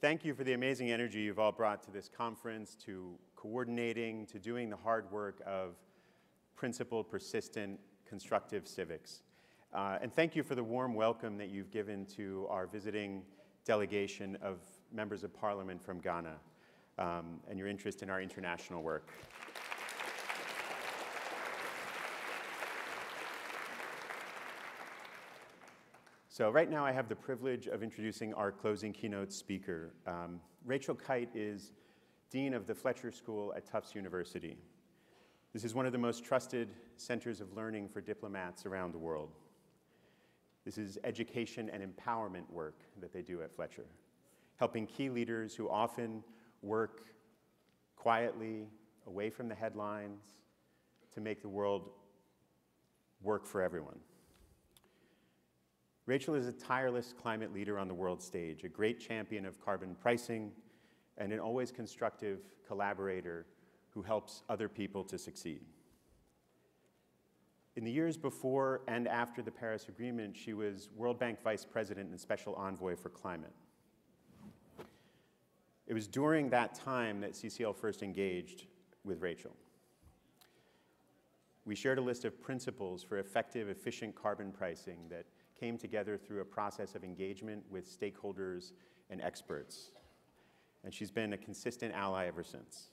Thank you for the amazing energy you've all brought to this conference, to coordinating, to doing the hard work of principled, persistent, constructive civics. And thank you for the warm welcome that you've given to our visiting delegation of members of Parliament from Ghana and your interest in our international work. So right now I have the privilege of introducing our closing keynote speaker. Rachel Kyte is Dean of the Fletcher School at Tufts University. This is one of the most trusted centers of learning for diplomats around the world. This is education and empowerment work that they do at Fletcher, helping key leaders who often work quietly, away from the headlines, to make the world work for everyone. Rachel is a tireless climate leader on the world stage, a great champion of carbon pricing, and an always constructive collaborator who helps other people to succeed. In the years before and after the Paris Agreement, she was World Bank Vice President and Special Envoy for Climate. It was during that time that CCL first engaged with Rachel. We shared a list of principles for effective, efficient carbon pricing that came together through a process of engagement with stakeholders and experts. And she's been a consistent ally ever since.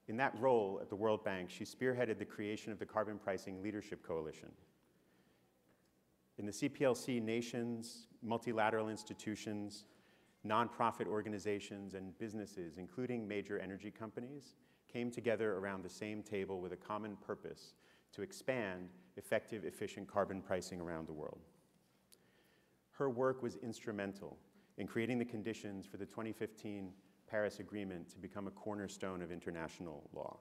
In that role at the World Bank, she spearheaded the creation of the Carbon Pricing Leadership Coalition. In the CPLC, nations, multilateral institutions, nonprofit organizations, and businesses, including major energy companies, came together around the same table with a common purpose to expand effective, efficient carbon pricing around the world. Her work was instrumental in creating the conditions for the 2015 Paris Agreement to become a cornerstone of international law.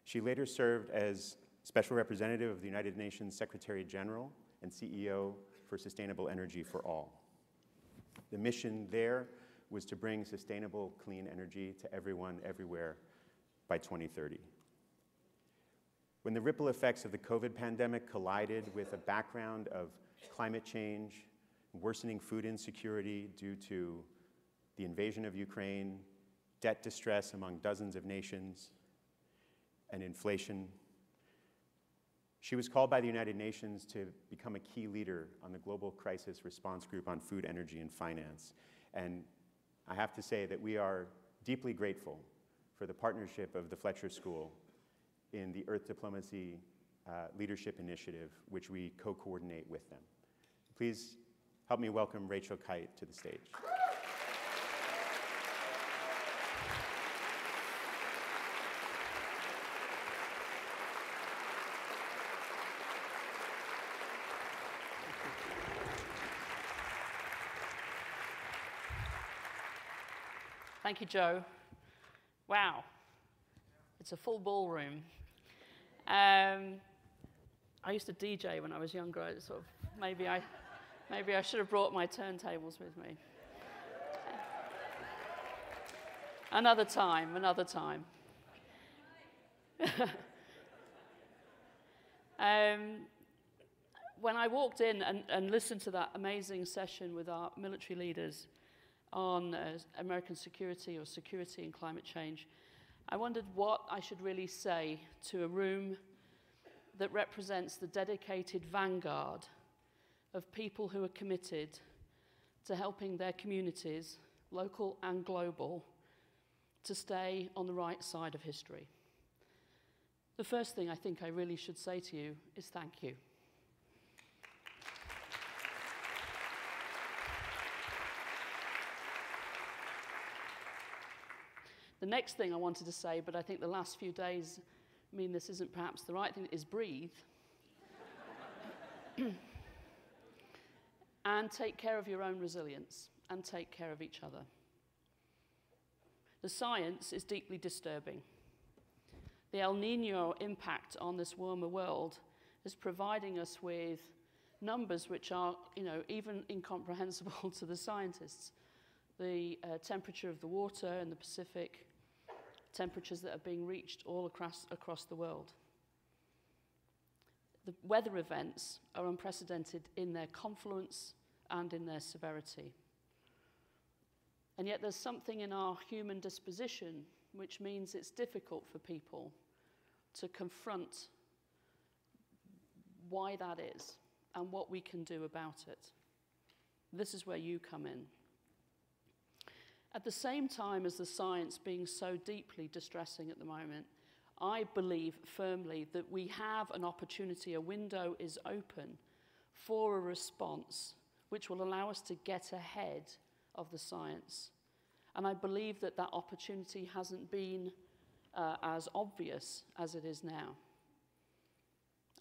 She later served as Special Representative of the United Nations Secretary General and CEO for Sustainable Energy for All. The mission there was to bring sustainable, clean energy to everyone, everywhere by 2030. When the ripple effects of the COVID pandemic collided with a background of climate change, worsening food insecurity due to the invasion of Ukraine, debt distress among dozens of nations, and inflation, she was called by the United Nations to become a key leader on the Global Crisis Response Group on Food, Energy, and Finance. And I have to say that we are deeply grateful for the partnership of the Fletcher School in the Earth Diplomacy Leadership Initiative, which we co-coordinate with them. Please help me welcome Rachel Kyte to the stage. Thank you, Joe. Wow, it's a full ballroom. I used to DJ when I was younger. Maybe I should have brought my turntables with me. Another time. When I walked in and listened to that amazing session with our military leaders on American security or security and climate change, I wondered what I should really say to a room that represents the dedicated vanguard of people who are committed to helping their communities, local and global, to stay on the right side of history. The first thing I think I really should say to you is thank you. The next thing I wanted to say, but I think the last few days mean this isn't perhaps the right thing, is breathe. And take care of your own resilience and take care of each other. The science is deeply disturbing. The El Niño impact on this warmer world is providing us with numbers which are, even incomprehensible to the scientists. The temperature of the water in the Pacific, temperatures that are being reached all across the world. The weather events are unprecedented in their confluence and in their severity. And yet there's something in our human disposition which means it's difficult for people to confront why that is and what we can do about it. This is where you come in. At the same time as the science being so deeply distressing at the moment, I believe firmly that we have an opportunity, a window is open for a response which will allow us to get ahead of the science. And I believe that that opportunity hasn't been as obvious as it is now.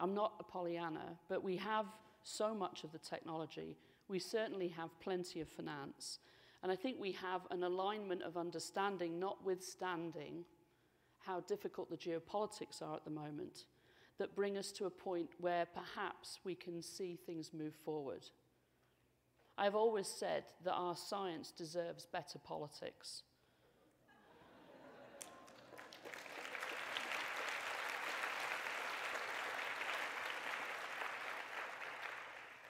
I'm not a Pollyanna, but we have so much of the technology. We certainly have plenty of finance. And I think we have an alignment of understanding, notwithstanding how difficult the geopolitics are at the moment, that bring us to a point where perhaps we can see things move forward. I've always said that our science deserves better politics.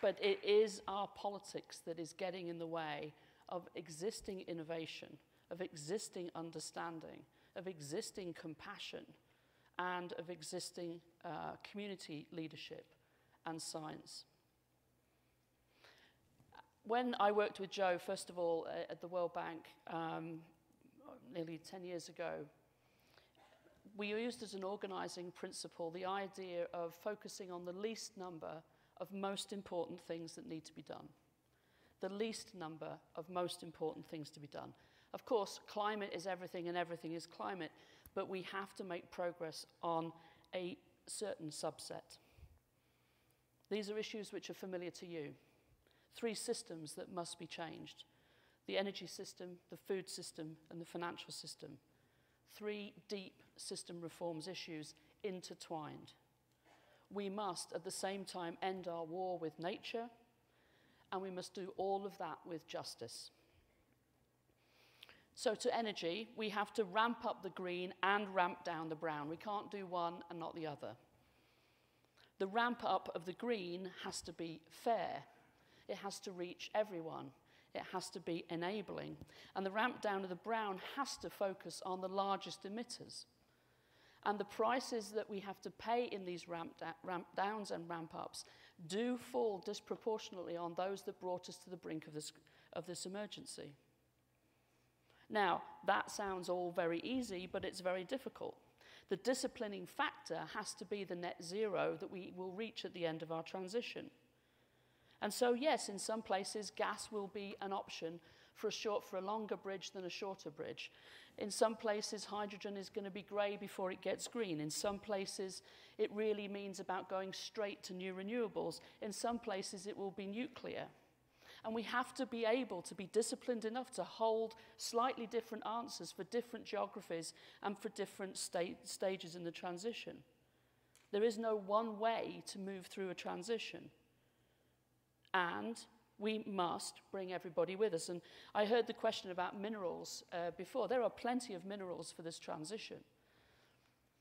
But it is our politics that is getting in the way of existing innovation, of existing understanding, of existing compassion, and of existing community leadership and science. When I worked with Joe, first of all, at the World Bank, nearly 10 years ago, we used as an organizing principle the idea of focusing on the least number of most important things that need to be done. The least number of most important things to be done. Of course, climate is everything and everything is climate, but we have to make progress on a certain subset. These are issues which are familiar to you. 3 systems that must be changed: the energy system, the food system, and the financial system. 3 deep system reforms issues intertwined. We must, at the same time, end our war with nature, and we must do all of that with justice. So to energy, we have to ramp up the green and ramp down the brown. We can't do one and not the other. The ramp up of the green has to be fair. It has to reach everyone. It has to be enabling. And the ramp down of the brown has to focus on the largest emitters. And the prices that we have to pay in these ramp downs and ramp ups do fall disproportionately on those that brought us to the brink of this emergency. Now, that sounds all very easy, but it's very difficult. The disciplining factor has to be the net zero that we will reach at the end of our transition. And so, yes, in some places, gas will be an option for a longer bridge than a shorter bridge. In some places, hydrogen is going to be grey before it gets green. In some places, it really means about going straight to new renewables. In some places, it will be nuclear. And we have to be able to be disciplined enough to hold slightly different answers for different geographies and for different stages in the transition. There is no one way to move through a transition. And we must bring everybody with us. And I heard the question about minerals before. There are plenty of minerals for this transition.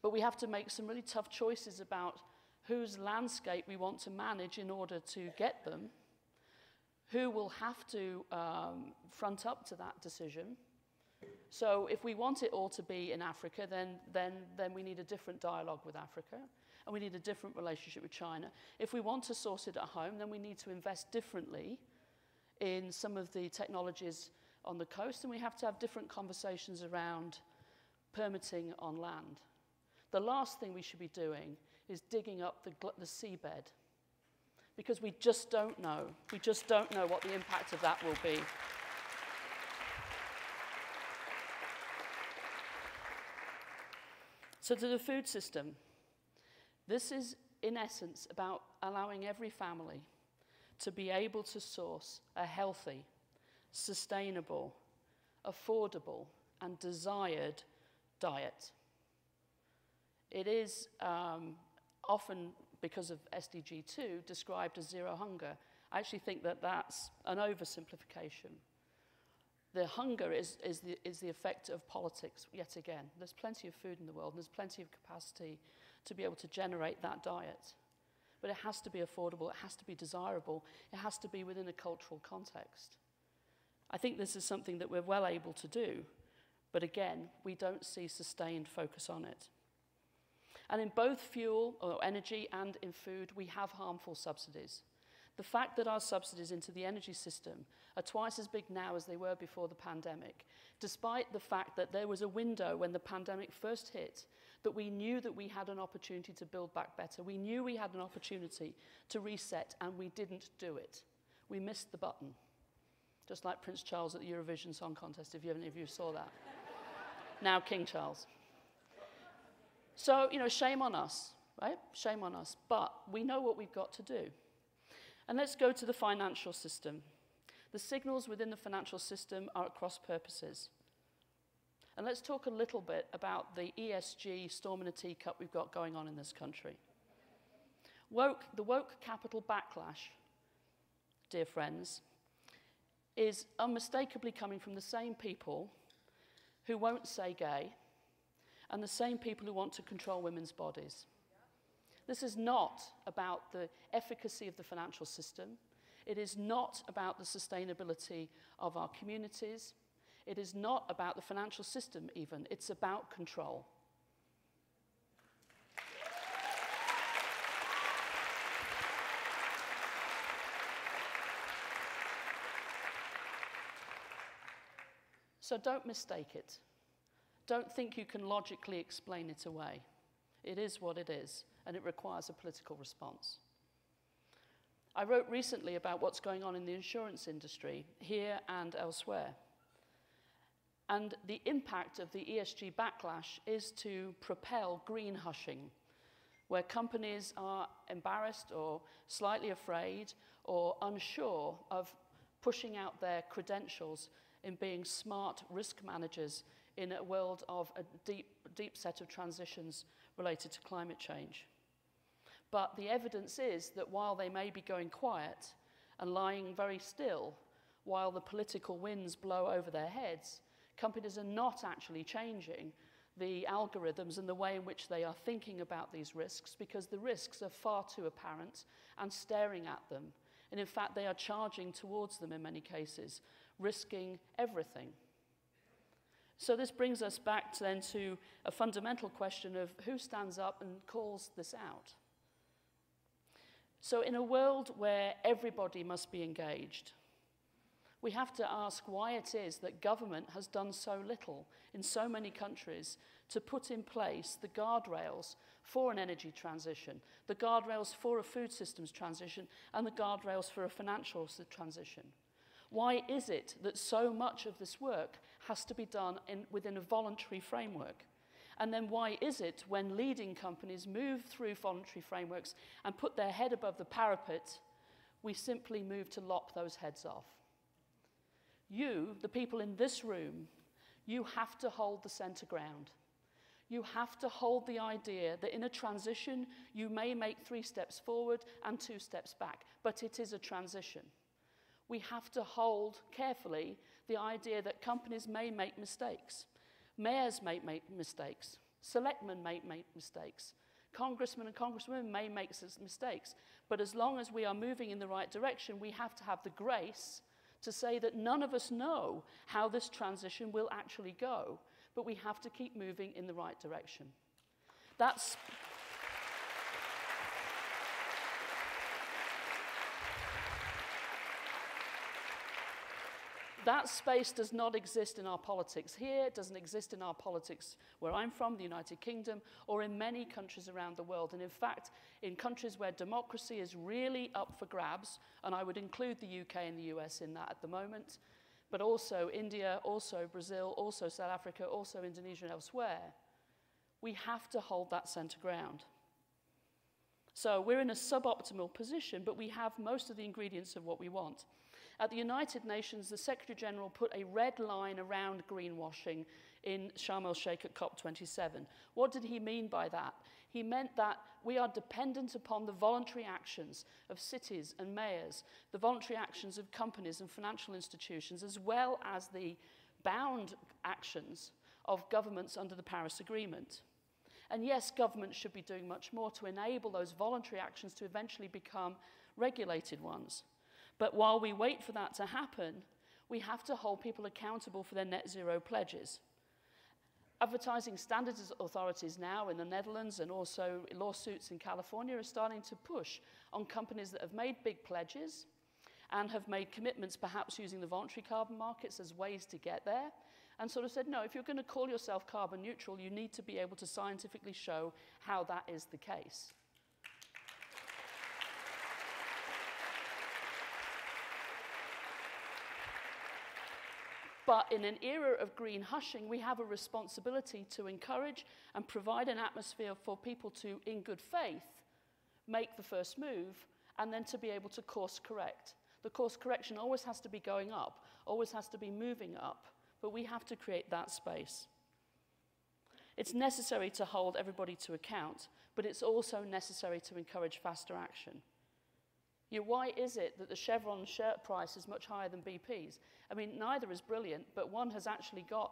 But we have to make some really tough choices about whose landscape we want to manage in order to get them, who will have to front up to that decision. So if we want it all to be in Africa, then we need a different dialogue with Africa. And we need a different relationship with China. If we want to source it at home, then we need to invest differently in some of the technologies on the coast, and we have to have different conversations around permitting on land. The last thing we should be doing is digging up the seabed, because we just don't know. We just don't know what the impact of that will be. So to the food system. This is, in essence, about allowing every family to be able to source a healthy, sustainable, affordable, and desired diet. It is often, because of SDG 2, described as zero hunger. I actually think that that's an oversimplification. The hunger is the effect of politics, yet again. There's plenty of food in the world, and there's plenty of capacity to be able to generate that diet. But it has to be affordable, it has to be desirable, it has to be within a cultural context. I think this is something that we're well able to do, but again, we don't see sustained focus on it. And in both fuel or energy and in food, we have harmful subsidies. The fact that our subsidies into the energy system are twice as big now as they were before the pandemic, despite the fact that there was a window when the pandemic first hit that we knew that we had an opportunity to build back better. We knew we had an opportunity to reset, and we didn't do it. We missed the button. Just like Prince Charles at the Eurovision Song Contest, if any of you saw that. Now King Charles. So, shame on us, right? Shame on us. But we know what we've got to do. And let's go to the financial system. The signals within the financial system are at cross purposes. And let's talk a little bit about the ESG storm in a teacup we've got going on in this country. The woke capital backlash, dear friends, is unmistakably coming from the same people who won't say gay and the same people who want to control women's bodies. This is not about the efficacy of the financial system. It is not about the sustainability of our communities. It is not about the financial system even. It's about control. So don't mistake it. Don't think you can logically explain it away. It is what it is, and it requires a political response. I wrote recently about what's going on in the insurance industry, here and elsewhere. And the impact of the ESG backlash is to propel green hushing, where companies are embarrassed or slightly afraid or unsure of pushing out their credentials in being smart risk managers in a world of a deep set of transitions related to climate change. But the evidence is that while they may be going quiet and lying very still while the political winds blow over their heads, companies are not actually changing the algorithms and the way in which they are thinking about these risks, because the risks are far too apparent and staring at them. And in fact, they are charging towards them in many cases, risking everything. So this brings us back then to a fundamental question of who stands up and calls this out. So in a world where everybody must be engaged, we have to ask why it is that government has done so little in so many countries to put in place the guardrails for an energy transition, the guardrails for a food systems transition, and the guardrails for a financial transition. Why is it that so much of this work has to be done within a voluntary framework? And then why is it when leading companies move through voluntary frameworks and put their head above the parapet, we simply move to lop those heads off? You, the people in this room, you have to hold the center ground. You have to hold the idea that in a transition, you may make 3 steps forward and 2 steps back, but it is a transition. We have to hold carefully the idea that companies may make mistakes. Mayors may make mistakes. Selectmen may make mistakes. Congressmen and congresswomen may make mistakes. But as long as we are moving in the right direction, we have to have the grace to say that none of us know how this transition will actually go, but we have to keep moving in the right direction. That space does not exist in our politics here. It doesn't exist in our politics where I'm from, the United Kingdom, or in many countries around the world. And in fact, in countries where democracy is really up for grabs, and I would include the UK and the US in that at the moment, but also India, also Brazil, also South Africa, also Indonesia and elsewhere, we have to hold that center ground. So we're in a suboptimal position, but we have most of the ingredients of what we want. At the United Nations, the Secretary General put a red line around greenwashing in Sharm el-Sheikh at COP27. What did he mean by that? He meant that we are dependent upon the voluntary actions of cities and mayors, the voluntary actions of companies and financial institutions, as well as the bound actions of governments under the Paris Agreement. And yes, governments should be doing much more to enable those voluntary actions to eventually become regulated ones. But while we wait for that to happen, We have to hold people accountable for their net zero pledges. Advertising standards authorities now in the Netherlands and also lawsuits in California are starting to push on companies that have made big pledges and have made commitments, perhaps using the voluntary carbon markets as ways to get there, and sort of said, no, if you're going to call yourself carbon neutral, you need to be able to scientifically show how that is the case. But in an era of green hushing, we have a responsibility to encourage and provide an atmosphere for people to, in good faith, make the first move, and then to be able to course correct. The course correction always has to be going up, always has to be moving up, but we have to create that space. It's necessary to hold everybody to account, but it's also necessary to encourage faster action. You know, why is it that the Chevron shirt price is much higher than BP's? I mean, neither is brilliant, but one has actually got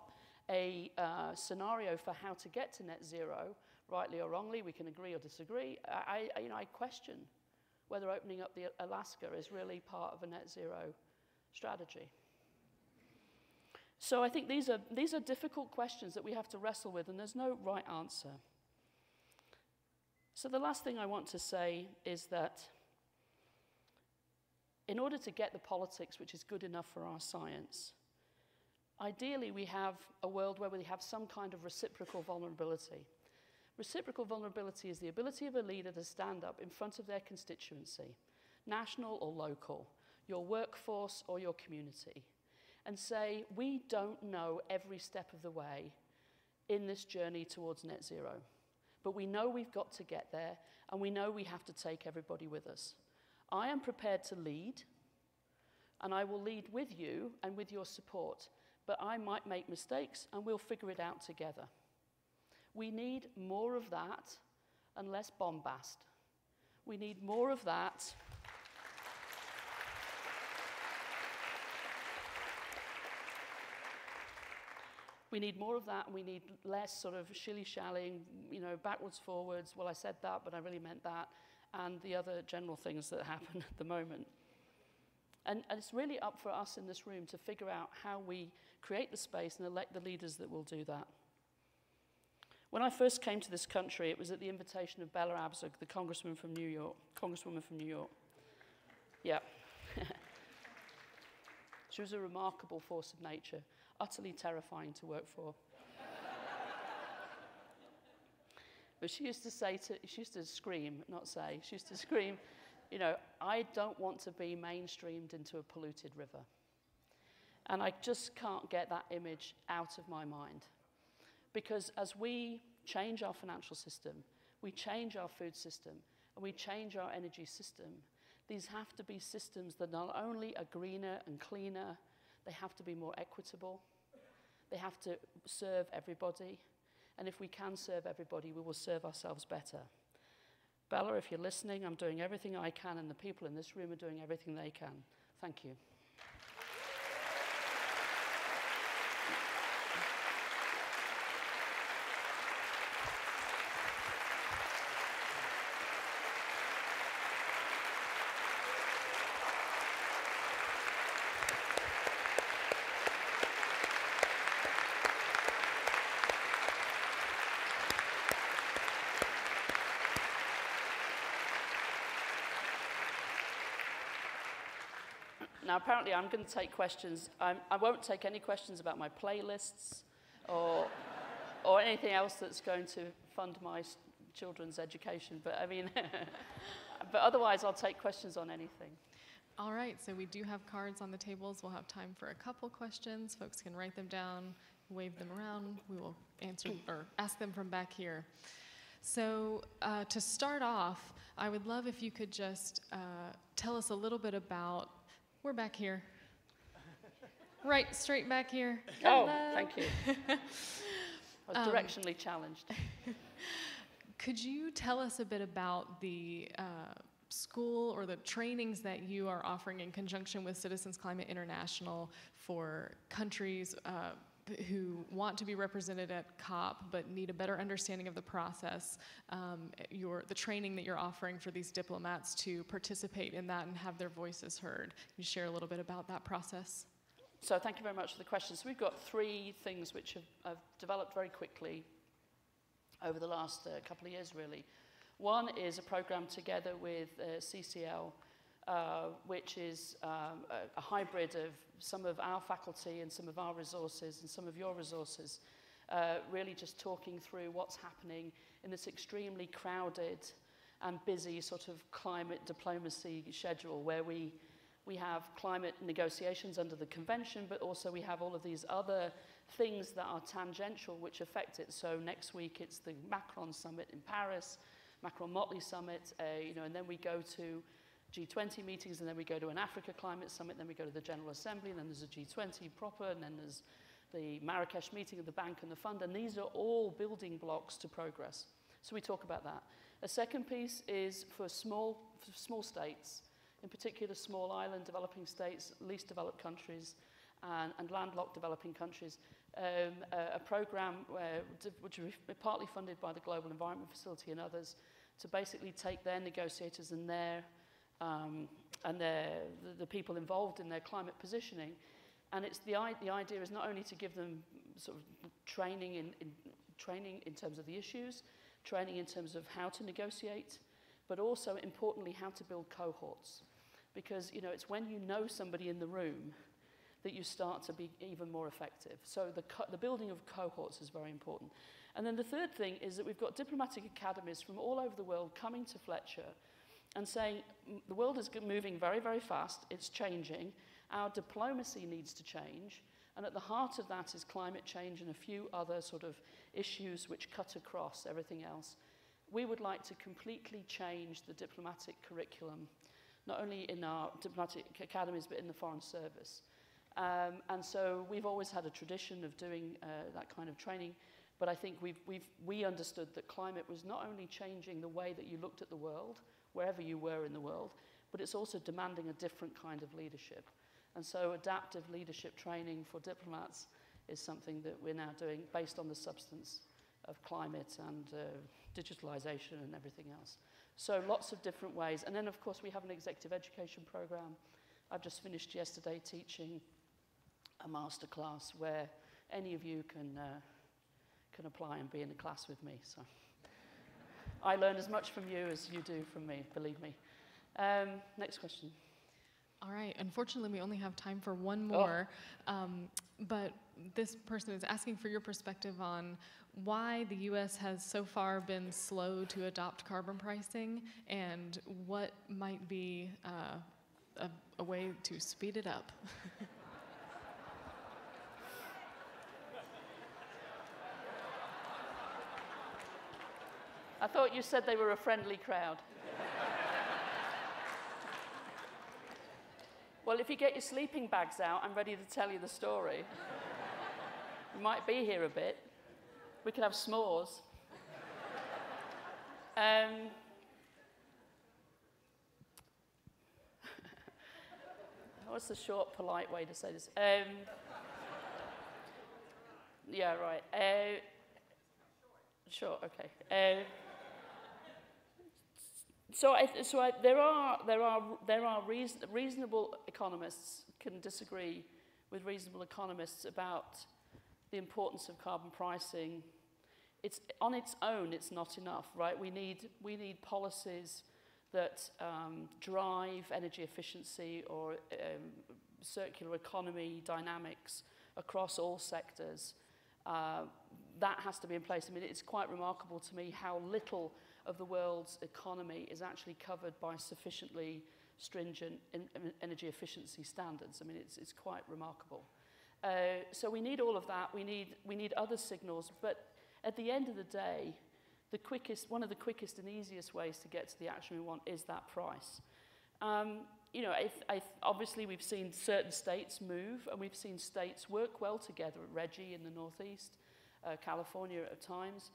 a scenario for how to get to net zero, rightly or wrongly. We can agree or disagree. I question whether opening up the Alaska is really part of a net zero strategy. So I think these are difficult questions that we have to wrestle with, and there's no right answer. So the last thing I want to say is that in order to get the politics which is good enough for our science, ideally we have a world where we have some kind of reciprocal vulnerability. Reciprocal vulnerability is the ability of a leader to stand up in front of their constituency, national or local, your workforce or your community, and say, we don't know every step of the way in this journey towards net zero, but we know we've got to get there, and we know we have to take everybody with us. I am prepared to lead, and I will lead with you and with your support, but I might make mistakes, and we'll figure it out together. We need more of that and less bombast. We need more of that. We need more of that, and we need less sort of shilly-shallying, you know, backwards, forwards, well, I said that, but I really meant that, and the other general things that happen at the moment. And it's really up for us in this room to figure out how we create the space and elect the leaders that will do that. When I first came to this country, it was at the invitation of Bella Abzug, the congresswoman from New York. Yeah. She was a remarkable force of nature, utterly terrifying to work for. But she used to scream, you know, I don't want to be mainstreamed into a polluted river. And I just can't get that image out of my mind. Because as we change our financial system, we change our food system, and we change our energy system, these have to be systems that not only are greener and cleaner, they have to be more equitable, they have to serve everybody. And if we can serve everybody, we will serve ourselves better. Bella, if you're listening, I'm doing everything I can, and the people in this room are doing everything they can. Thank you. Now, apparently, I'm going to take questions. I won't take any questions about my playlists or anything else that's going to fund my children's education. But I mean, but otherwise, I'll take questions on anything. All right, so we do have cards on the tables. We'll have time for a couple questions. Folks can write them down, wave them around. We will answer or ask them from back here. So to start off, I would love if you could just tell us a little bit about. We're back here. Right, straight back here. Oh, thank you. I was directionally challenged. Could you tell us a bit about the school or the trainings that you are offering in conjunction with Citizens Climate International for countries who want to be represented at COP but need a better understanding of the process, the training that you're offering for these diplomats to participate in that and have their voices heard? Can you share a little bit about that process? So thank you very much for the question. So we've got three things which have developed very quickly over the last couple of years, really. One is a program together with CCL, which is a hybrid of some of our faculty and some of our resources and some of your resources, really just talking through what's happening in this extremely crowded and busy sort of climate diplomacy schedule, where we have climate negotiations under the convention, but also we have all of these other things that are tangential which affect it. So next week it's the Macron summit in Paris, Macron-Motley summit, and then we go to G20 meetings, and then we go to an Africa climate summit, then we go to the General Assembly, and then there's a G20 proper, and then there's the Marrakesh meeting of the bank and the fund, and these are all building blocks to progress. So we talk about that. A second piece is for small states, in particular small island developing states, least developed countries, and landlocked developing countries, a program which is partly funded by the Global Environment Facility and others, to basically take their negotiators and the people involved in their climate positioning. And it's the idea is not only to give them sort of training in terms of the issues, training in terms of how to negotiate, but also importantly how to build cohorts, because it's when you know somebody in the room that you start to be even more effective. So the building of cohorts is very important. And then the third thing is that we've got diplomatic academies from all over the world coming to Fletcher and saying the world is moving very, very fast, it's changing, our diplomacy needs to change, and at the heart of that is climate change and a few other sort of issues which cut across everything else. We would like to completely change the diplomatic curriculum, not only in our diplomatic academies, but in the Foreign Service. And so we've always had a tradition of doing that kind of training, but I think we understood that climate was not only changing the way that you looked at the world, wherever you were in the world, but it's also demanding a different kind of leadership. And so adaptive leadership training for diplomats is something that we're now doing based on the substance of climate and digitalization and everything else. So lots of different ways. And then, of course, we have an executive education program. I've just finished yesterday teaching a master class where any of you can apply and be in a class with me. So I learn as much from you as you do from me, believe me. Next question. All right. Unfortunately, we only have time for one more. But this person is asking for your perspective on why the U.S. has so far been slow to adopt carbon pricing, and what might be a way to speed it up. I thought you said they were a friendly crowd. Well, if you get your sleeping bags out, I'm ready to tell you the story. You might be here a bit. We could have s'mores. What's the short, polite way to say this? Yeah, right. Sure, okay. There are reasonable economists can disagree with reasonable economists about the importance of carbon pricing. It's on its own, it's not enough, right? We need policies that drive energy efficiency or circular economy dynamics across all sectors. That has to be in place. I mean, it's quite remarkable to me how little of the world's economy is actually covered by sufficiently stringent energy efficiency standards. I mean, it's quite remarkable. So we need all of that. We need other signals. But at the end of the day, one of the quickest and easiest ways to get to the action we want is that price. Obviously we've seen certain states move, and we've seen states work well together. Reggie in the Northeast, California at times.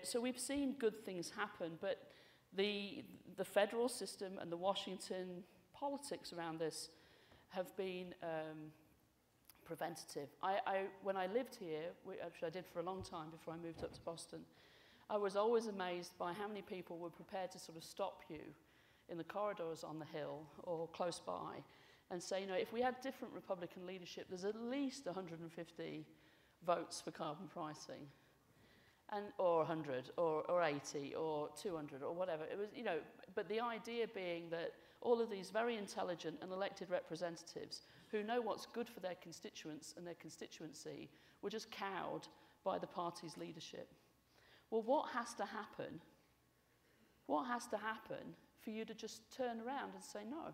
So we've seen good things happen, but the federal system and the Washington politics around this have been preventative. When I lived here, which I did for a long time before I moved up to Boston, I was always amazed by how many people were prepared to sort of stop you in the corridors on the Hill or close by and say, you know, if we had different Republican leadership, there's at least 150 votes for carbon pricing, and, or 100, or 80, or 200, or whatever. It was, you know, but the idea being that all of these very intelligent and elected representatives who know what's good for their constituents and their constituency were just cowed by the party's leadership. Well, what has to happen? What has to happen for you to just turn around and say, no,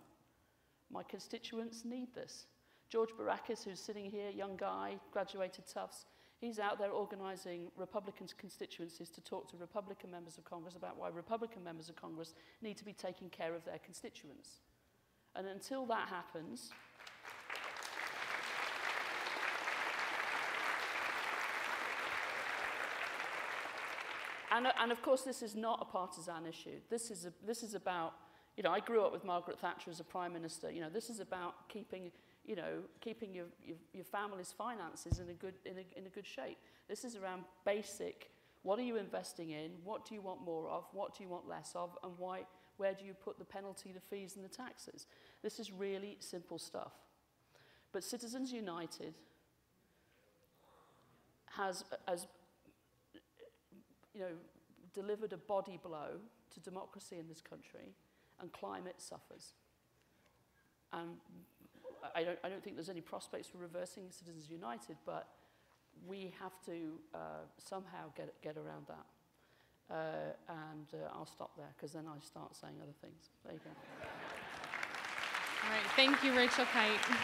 my constituents need this? George Barakis, who's sitting here, young guy, graduated Tufts, he's out there organizing Republican constituencies to talk to Republican members of Congress about why Republican members of Congress need to be taking care of their constituents. And until that happens, and of course, this is not a partisan issue. This is about, you know, I grew up with Margaret Thatcher as a prime minister. You know, this is about keeping your family's finances in a good shape. This is around basic, what are you investing in? What do you want more of? What do you want less of? And why? Where do you put the penalty, the fees, and the taxes? This is really simple stuff. But Citizens United has you know, delivered a body blow to democracy in this country, and climate suffers. And I don't think there's any prospects for reversing Citizens United, but we have to somehow get around that. I'll stop there, because then I start saying other things. There you go. All right, thank you, Rachel Kyte.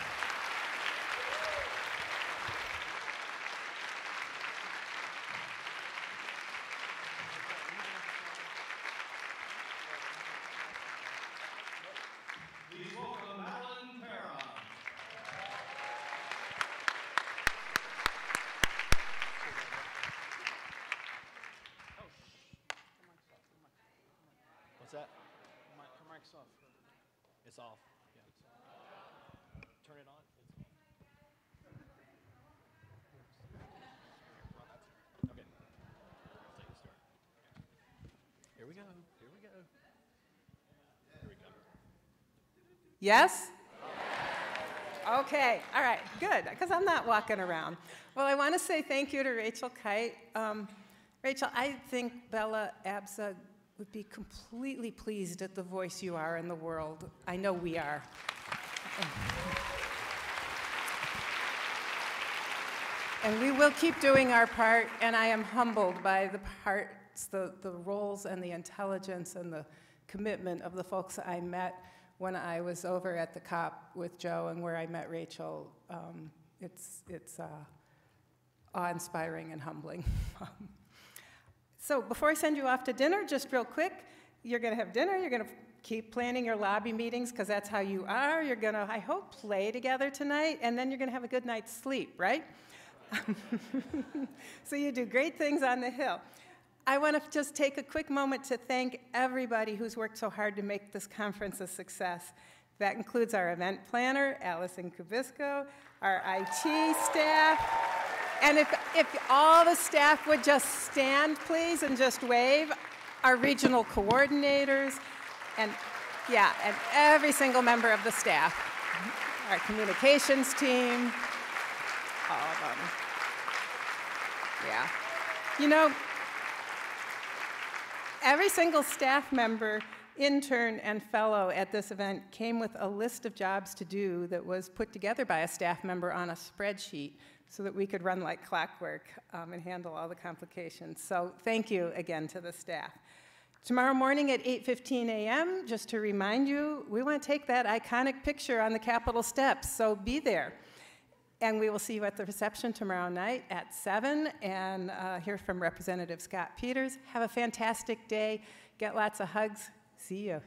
What's that? Her mic's off. It's off. Yeah. Turn it on. It's okay. I'll take the start. Here we go. Here we go. Here we go. Yes? Okay, all right, good, because I'm not walking around. Well, I want to say thank you to Rachel Kyte. Rachel, I think Bella Abzug would be completely pleased at the voice you are in the world. I know we are. And we will keep doing our part, and I am humbled by the parts, the roles and the intelligence and the commitment of the folks I met when I was over at the COP with Joe and where I met Rachel. It's awe-inspiring and humbling. So before I send you off to dinner, just real quick, you're going to have dinner, you're going to keep planning your lobby meetings, because that's how you are. You're going to, I hope, play together tonight, and then you're going to have a good night's sleep, right? So you do great things on the Hill. I want to just take a quick moment to thank everybody who's worked so hard to make this conference a success. That includes our event planner, Allison Kubisco, our IT staff, and if all the staff would just stand, please, and just wave, our regional coordinators, and yeah, and every single member of the staff, our communications team, all of them. Yeah. You know, every single staff member, intern, and fellow at this event came with a list of jobs to do that was put together by a staff member on a spreadsheet so that we could run like clockwork and handle all the complications. So thank you again to the staff. Tomorrow morning at 8:15 a.m., just to remind you, we want to take that iconic picture on the Capitol steps, so be there. And we will see you at the reception tomorrow night at 7 and hear from Representative Scott Peters. Have a fantastic day. Get lots of hugs. See you.